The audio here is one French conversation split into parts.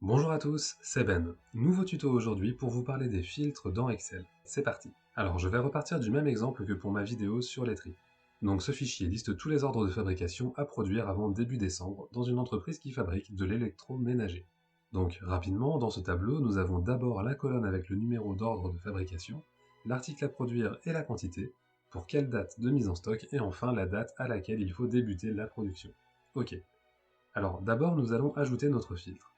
Bonjour à tous, c'est Ben. Nouveau tuto aujourd'hui pour vous parler des filtres dans Excel. C'est parti. Alors je vais repartir du même exemple que pour ma vidéo sur les tris. Donc ce fichier liste tous les ordres de fabrication à produire avant début décembre dans une entreprise qui fabrique de l'électroménager. Donc rapidement, dans ce tableau, nous avons d'abord la colonne avec le numéro d'ordre de fabrication, l'article à produire et la quantité, pour quelle date de mise en stock et enfin la date à laquelle il faut débuter la production. Ok. Alors d'abord nous allons ajouter notre filtre.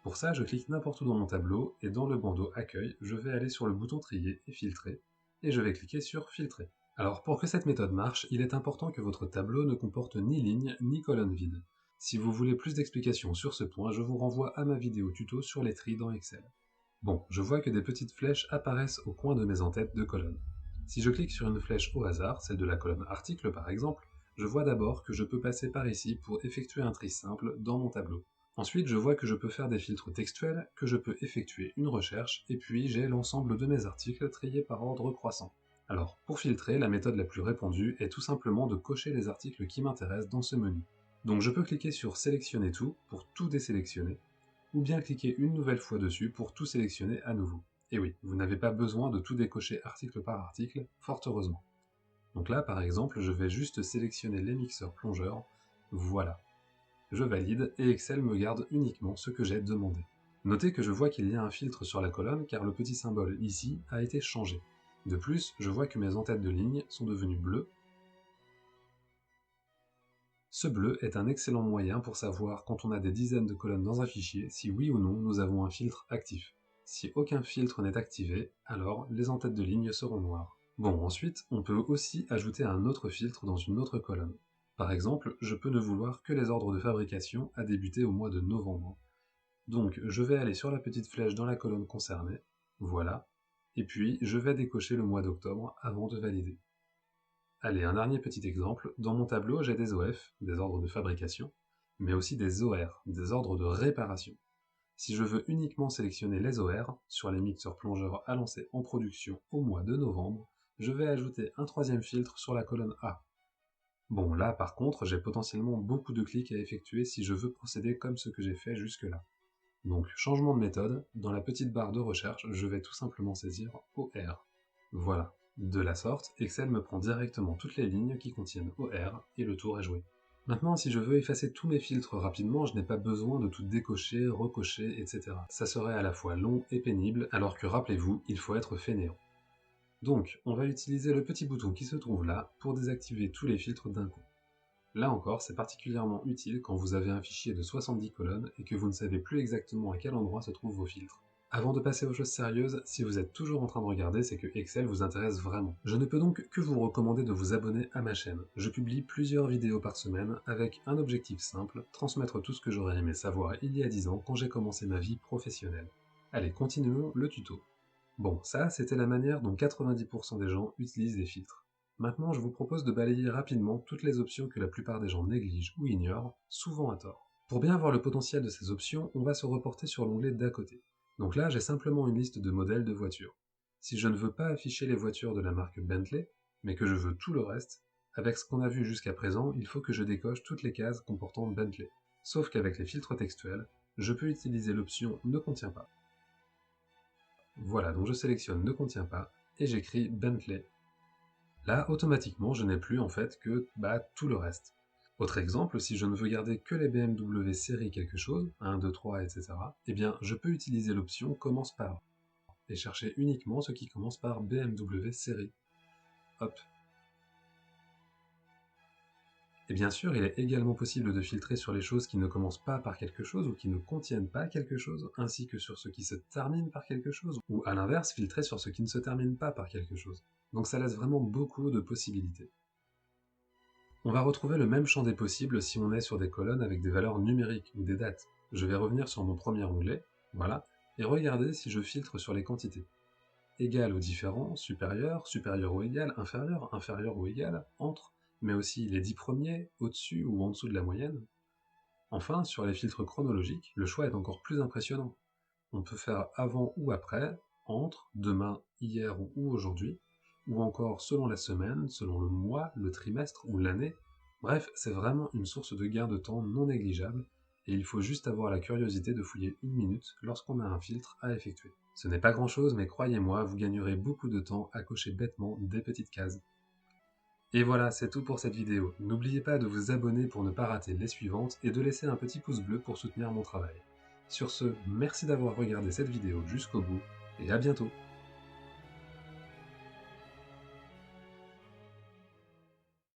Pour ça, je clique n'importe où dans mon tableau, et dans le bandeau Accueil, je vais aller sur le bouton Trier et Filtrer, et je vais cliquer sur Filtrer. Alors pour que cette méthode marche, il est important que votre tableau ne comporte ni ligne ni colonne vide. Si vous voulez plus d'explications sur ce point, je vous renvoie à ma vidéo tuto sur les tris dans Excel. Bon, je vois que des petites flèches apparaissent au coin de mes en-têtes de colonnes. Si je clique sur une flèche au hasard, celle de la colonne Article par exemple, je vois d'abord que je peux passer par ici pour effectuer un tri simple dans mon tableau. Ensuite, je vois que je peux faire des filtres textuels, que je peux effectuer une recherche, et puis j'ai l'ensemble de mes articles triés par ordre croissant. Alors, pour filtrer, la méthode la plus répandue est tout simplement de cocher les articles qui m'intéressent dans ce menu. Donc je peux cliquer sur Sélectionner tout pour tout désélectionner, ou bien cliquer une nouvelle fois dessus pour tout sélectionner à nouveau. Et oui, vous n'avez pas besoin de tout décocher article par article, fort heureusement. Donc là, par exemple, je vais juste sélectionner les mixeurs plongeurs, voilà. Je valide et Excel me garde uniquement ce que j'ai demandé. Notez que je vois qu'il y a un filtre sur la colonne car le petit symbole ici a été changé. De plus, je vois que mes en-têtes de ligne sont devenues bleues. Ce bleu est un excellent moyen pour savoir quand on a des dizaines de colonnes dans un fichier si oui ou non nous avons un filtre actif. Si aucun filtre n'est activé, alors les en-têtes de ligne seront noires. Bon, ensuite, on peut aussi ajouter un autre filtre dans une autre colonne. Par exemple, je peux ne vouloir que les ordres de fabrication à débuter au mois de novembre. Donc, je vais aller sur la petite flèche dans la colonne concernée, voilà, et puis je vais décocher le mois d'octobre avant de valider. Allez, un dernier petit exemple, dans mon tableau j'ai des OF, des ordres de fabrication, mais aussi des OR, des ordres de réparation. Si je veux uniquement sélectionner les OR sur les mixeurs plongeurs à lancer en production au mois de novembre, je vais ajouter un troisième filtre sur la colonne A. Bon, là par contre, j'ai potentiellement beaucoup de clics à effectuer si je veux procéder comme ce que j'ai fait jusque-là. Donc, changement de méthode, dans la petite barre de recherche, je vais tout simplement saisir OR. Voilà. De la sorte, Excel me prend directement toutes les lignes qui contiennent OR et le tour est joué. Maintenant, si je veux effacer tous mes filtres rapidement, je n'ai pas besoin de tout décocher, recocher, etc. Ça serait à la fois long et pénible, alors que rappelez-vous, il faut être fainéant. Donc, on va utiliser le petit bouton qui se trouve là pour désactiver tous les filtres d'un coup. Là encore, c'est particulièrement utile quand vous avez un fichier de 70 colonnes et que vous ne savez plus exactement à quel endroit se trouvent vos filtres. Avant de passer aux choses sérieuses, si vous êtes toujours en train de regarder, c'est que Excel vous intéresse vraiment. Je ne peux donc que vous recommander de vous abonner à ma chaîne. Je publie plusieurs vidéos par semaine avec un objectif simple, transmettre tout ce que j'aurais aimé savoir il y a 10 ans quand j'ai commencé ma vie professionnelle. Allez, continuons le tuto. Bon, ça, c'était la manière dont 90% des gens utilisent les filtres. Maintenant, je vous propose de balayer rapidement toutes les options que la plupart des gens négligent ou ignorent, souvent à tort. Pour bien voir le potentiel de ces options, on va se reporter sur l'onglet d'à côté. Donc là, j'ai simplement une liste de modèles de voitures. Si je ne veux pas afficher les voitures de la marque Bentley, mais que je veux tout le reste, avec ce qu'on a vu jusqu'à présent, il faut que je décoche toutes les cases comportant Bentley. Sauf qu'avec les filtres textuels, je peux utiliser l'option ne contient pas. Voilà, donc je sélectionne ne contient pas, et j'écris Bentley. Là, automatiquement, je n'ai plus en fait que tout le reste. Autre exemple, si je ne veux garder que les BMW série quelque chose, 1, 2, 3, etc., eh bien, je peux utiliser l'option commence par, et chercher uniquement ce qui commence par BMW série. Hop. Et bien sûr, il est également possible de filtrer sur les choses qui ne commencent pas par quelque chose ou qui ne contiennent pas quelque chose, ainsi que sur ce qui se termine par quelque chose, ou à l'inverse, filtrer sur ce qui ne se termine pas par quelque chose. Donc ça laisse vraiment beaucoup de possibilités. On va retrouver le même champ des possibles si on est sur des colonnes avec des valeurs numériques ou des dates. Je vais revenir sur mon premier onglet, voilà, et regarder si je filtre sur les quantités. Égal ou différent, supérieur, supérieur ou égal, inférieur, inférieur ou égal, entre, mais aussi les 10 premiers, au-dessus ou en dessous de la moyenne. Enfin, sur les filtres chronologiques, le choix est encore plus impressionnant. On peut faire avant ou après, entre, demain, hier ou aujourd'hui, ou encore selon la semaine, selon le mois, le trimestre ou l'année. Bref, c'est vraiment une source de gain de temps non négligeable, et il faut juste avoir la curiosité de fouiller une minute lorsqu'on a un filtre à effectuer. Ce n'est pas grand chose, mais croyez-moi, vous gagnerez beaucoup de temps à cocher bêtement des petites cases. Et voilà, c'est tout pour cette vidéo. N'oubliez pas de vous abonner pour ne pas rater les suivantes et de laisser un petit pouce bleu pour soutenir mon travail. Sur ce, merci d'avoir regardé cette vidéo jusqu'au bout et à bientôt!